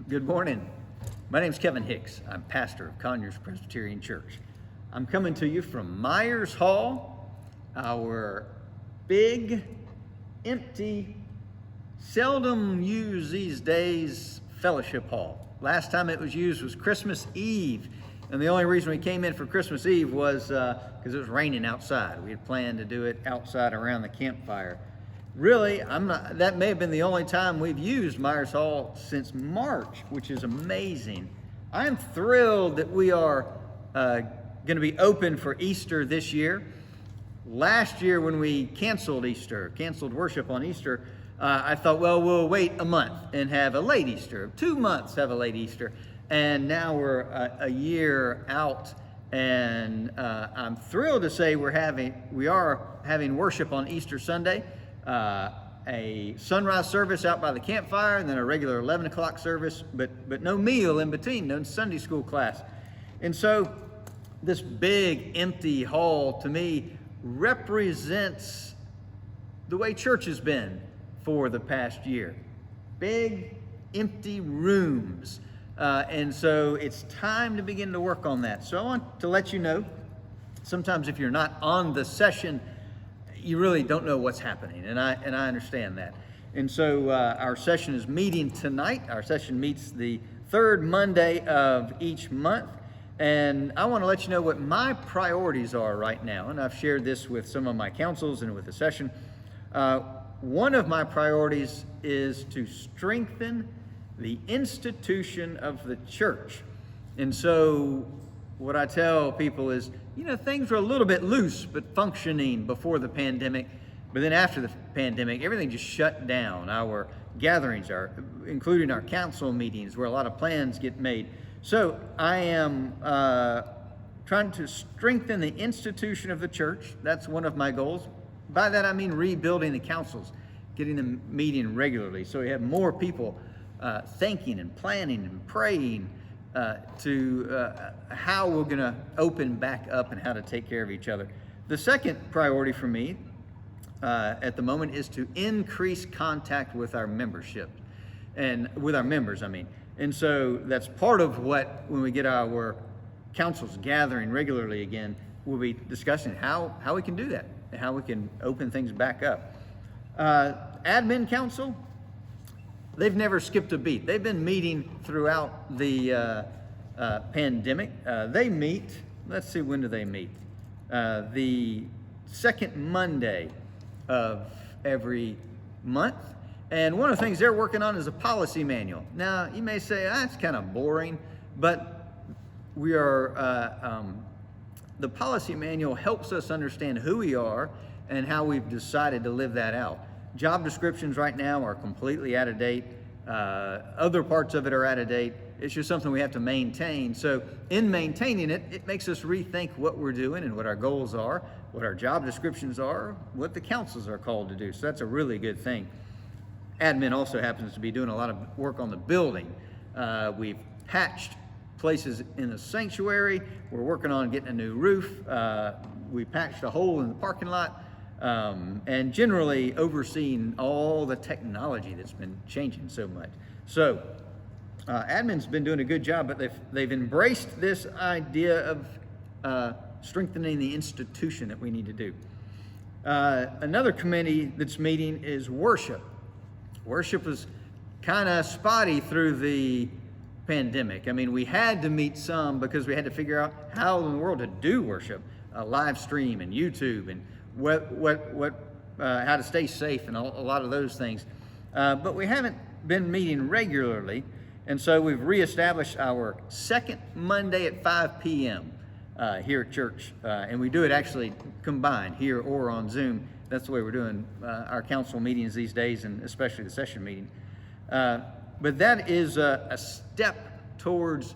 Good morning. My name is Kevin Hicks. I'm pastor of Conyers Presbyterian Church. I'm coming to you from Myers Hall, our big, empty, seldom used these days fellowship hall. Last time it was used was Christmas Eve, and the only reason we came in for Christmas Eve was because it was raining outside. We had planned to do it outside around the campfire. Really, that may have been the only time we've used Myers Hall since March, which is amazing. I'm thrilled that we are going to be open for Easter this year. Last year when we canceled worship on Easter, I thought, well, we'll wait a month and have a late Easter, 2 months have a late Easter. And now we're a year out, and I'm thrilled to say we are having worship on Easter Sunday. A sunrise service out by the campfire, and then a regular 11 o'clock service, but no meal in between, no Sunday school class. And so this big empty hall to me represents the way church has been for the past year. Big empty rooms. And so it's time to begin to work on that. So I want to let you know, sometimes if you're not on the session, you really don't know what's happening, and I understand that. And so our session is meeting tonight. Our session meets the third Monday of each month, and I want to let you know what my priorities are right now, and I've shared this with some of my councils and with the session. One of my priorities is to strengthen the institution of the church. And so what I tell people is, things were a little bit loose but functioning before the pandemic, but then after the pandemic, everything just shut down. Our gatherings, including our council meetings, where a lot of plans get made. So I am trying to strengthen the institution of the church. That's one of my goals. By that I mean rebuilding the councils, getting them meeting regularly, so we have more people thinking and planning and praying to how we're going to open back up and how to take care of each other. The second priority for me at the moment is to increase contact with our membership and with our members, And so that's part of when we get our councils gathering regularly again, we'll be discussing how we can do that and how we can open things back up. Admin council, they've never skipped a beat. They've been meeting throughout the pandemic. They meet, let's see, when do they meet? The second Monday of every month. And one of the things they're working on is a policy manual. Now, you may say, that's kind of boring, but we are, the policy manual helps us understand who we are and how we've decided to live that out. Job descriptions right now are completely out of date. Other parts of it are out of date. It's just something we have to maintain. So in maintaining it, it makes us rethink what we're doing and what our goals are, what our job descriptions are, what the councils are called to do. So that's a really good thing. Admin also happens to be doing a lot of work on the building. We've patched places in the sanctuary. We're working on getting a new roof. We patched a hole in the parking lot. And generally overseeing all the technology that's been changing so much. So admin's been doing a good job, but they've embraced this idea of strengthening the institution that we need to do. Another committee that's meeting is worship. Worship was kind of spotty through the pandemic. We had to meet some because we had to figure out how in the world to do worship, live stream and YouTube and how to stay safe and a lot of those things. But we haven't been meeting regularly, and so we've reestablished our second Monday at 5 p.m. Here at church, and we do it actually combined here or on Zoom. That's the way we're doing our council meetings these days, and especially the session meeting. But that is a step towards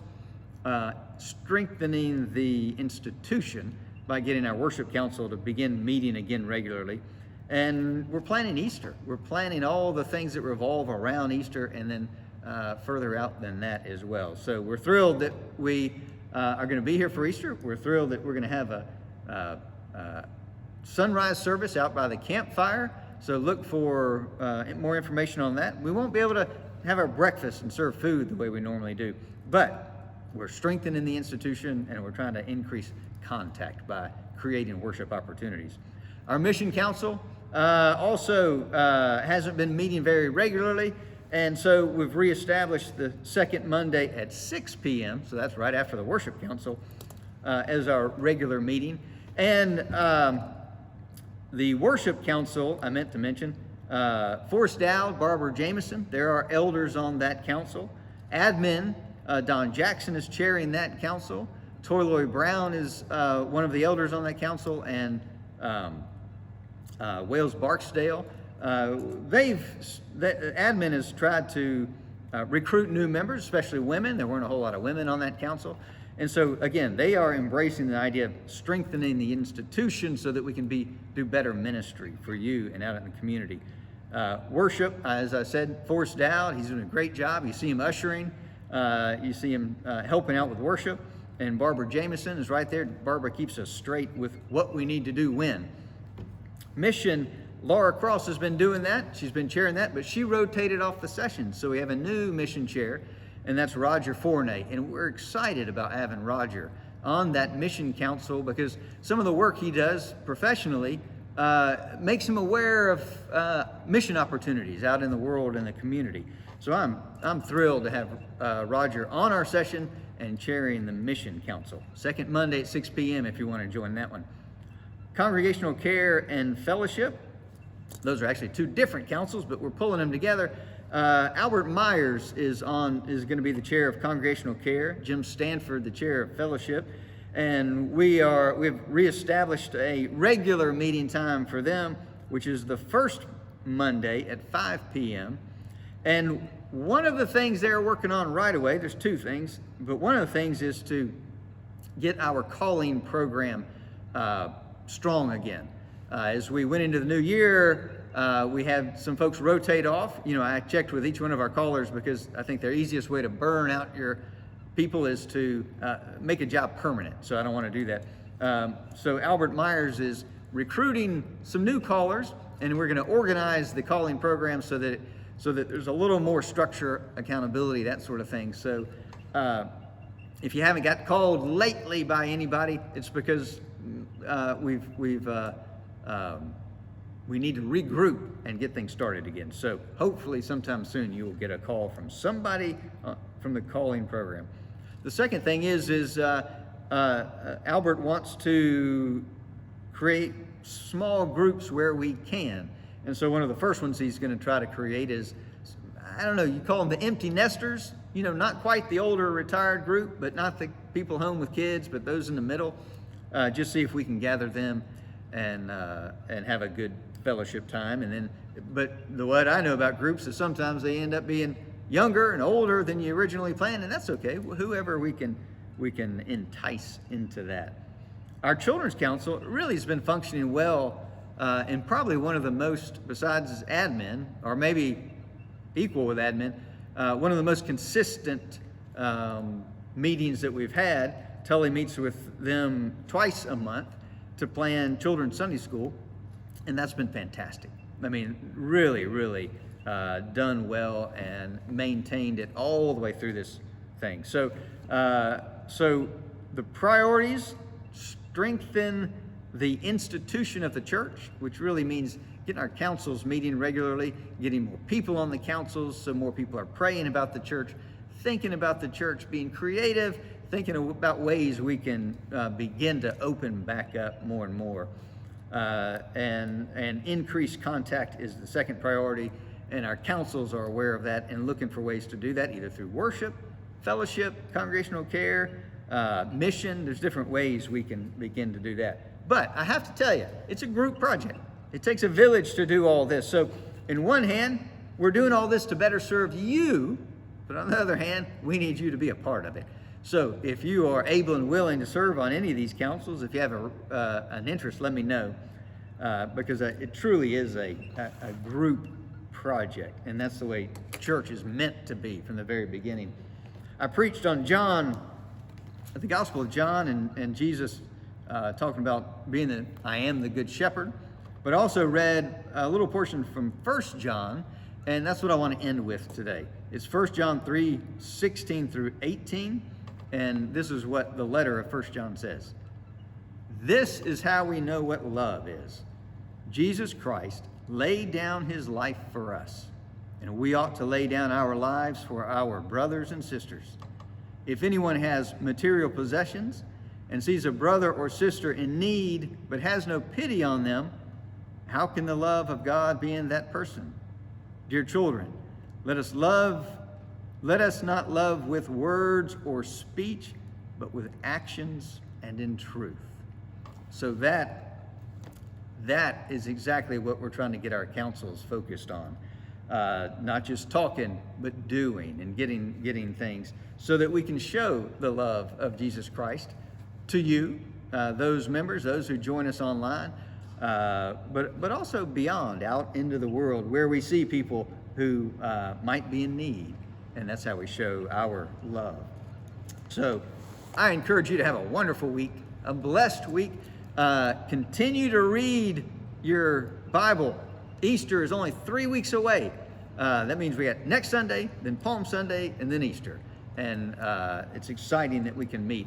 strengthening the institution by getting our worship council to begin meeting again regularly. And we're planning Easter. We're planning all the things that revolve around Easter, and then further out than that as well. So we're thrilled that we are going to be here for Easter. We're thrilled that we're going to have a sunrise service out by the campfire. So look for more information on that. We won't be able to have our breakfast and serve food the way we normally do. But we're strengthening the institution, and we're trying to increase contact by creating worship opportunities. Our mission council also hasn't been meeting very regularly, and so we've reestablished the second Monday at 6 p.m., so that's right after the worship council, as our regular meeting. And the worship council, I meant to mention, Forrest Dowd, Barbara Jameson, there are elders on that council. Admin, Don Jackson is chairing that council. Toyloy Brown is one of the elders on that council, and Wales Barksdale. Admin has tried to recruit new members, especially women. There weren't a whole lot of women on that council. And so, again, they are embracing the idea of strengthening the institution so that we can do better ministry for you and out in the community. Worship, as I said, Forrest Dowd, he's doing a great job. You see him ushering. You see him helping out with worship. And Barbara Jameson is right there. Barbara keeps us straight with what we need to do when. Mission, Laura Cross has been doing that. She's been chairing that, but she rotated off the session. So we have a new mission chair, and that's Roger Forney. And we're excited about having Roger on that mission council because some of the work he does professionally makes him aware of mission opportunities out in the world and the community. So I'm thrilled to have Roger on our session and chairing the mission council. Second Monday at 6 p.m. if you want to join that one. Congregational care and fellowship. Those are actually two different councils, but we're pulling them together. Albert Myers is going to be the chair of congregational care. Jim Stanford, the chair of fellowship. And we've reestablished a regular meeting time for them, which is the first Monday at 5 p.m. And one of the things they're working on right away, there's two things, but one of the things is to get our calling program strong again. As we went into the new year, we had some folks rotate off. You know, I checked with each one of our callers because I think the easiest way to burn out your people is to make a job permanent. So I don't want to do that. So Albert Myers is recruiting some new callers, and we're going to organize the calling program so that there's a little more structure, accountability, that sort of thing. So if you haven't got called lately by anybody, it's because we need to regroup and get things started again. So hopefully sometime soon you will get a call from somebody from the calling program. The second thing is Albert wants to create small groups where we can. And so one of the first ones he's going to try to create is, I don't know, you call them the empty nesters, you know, not quite the older retired group, but not the people home with kids, but those in the middle. Just see if we can gather them and have a good fellowship time. And then, but what I know about groups is sometimes they end up being younger and older than you originally planned, and that's okay. Whoever we can entice into that. Our Children's Council really has been functioning well, and probably one of the most, besides admin, or maybe equal with admin, one of the most consistent meetings that we've had. Tully meets with them twice a month to plan Children's Sunday School, and that's been fantastic. I mean, really, really done well and maintained it all the way through this thing. So the priorities: strengthen the institution of the church, which really means getting our councils meeting regularly, getting more people on the councils so more people are praying about the church, thinking about the church, being creative, thinking about ways we can begin to open back up more and more. And increased contact is the second priority, and our councils are aware of that and looking for ways to do that, either through worship, fellowship, congregational care, mission. There's different ways we can begin to do that. But I have to tell you, it's a group project. It takes a village to do all this. So in one hand, we're doing all this to better serve you, but on the other hand, we need you to be a part of it. So if you are able and willing to serve on any of these councils, if you have an interest, let me know, because it truly is a group project, and that's the way church is meant to be from the very beginning. I preached on the Gospel of John, and Jesus talking about being I am the good shepherd, but also read a little portion from 1 John, and that's what I want to end with today. It's 1 John 3:16 through 18, and this is what the letter of 1 John says. This is how we know what love is. Jesus Christ laid down his life for us, and we ought to lay down our lives for our brothers and sisters. If anyone has material possessions and sees a brother or sister in need but has no pity on them, how can the love of God be in that person? Dear children, let us not love with words or speech, but with actions and in truth. So that is exactly what we're trying to get our councils focused on. Not just talking, but doing and getting things so that we can show the love of Jesus Christ to you, those members, those who join us online, but also beyond, out into the world where we see people who might be in need. And that's how we show our love. So I encourage you to have a wonderful week, a blessed week. Continue to read your Bible. Easter is only 3 weeks away. That means we got next Sunday, then Palm Sunday, and then Easter. And it's exciting that we can meet.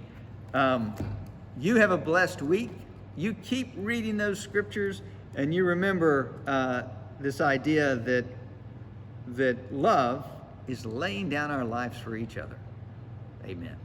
You have a blessed week. You keep reading those scriptures, and you remember this idea that love is laying down our lives for each other. Amen.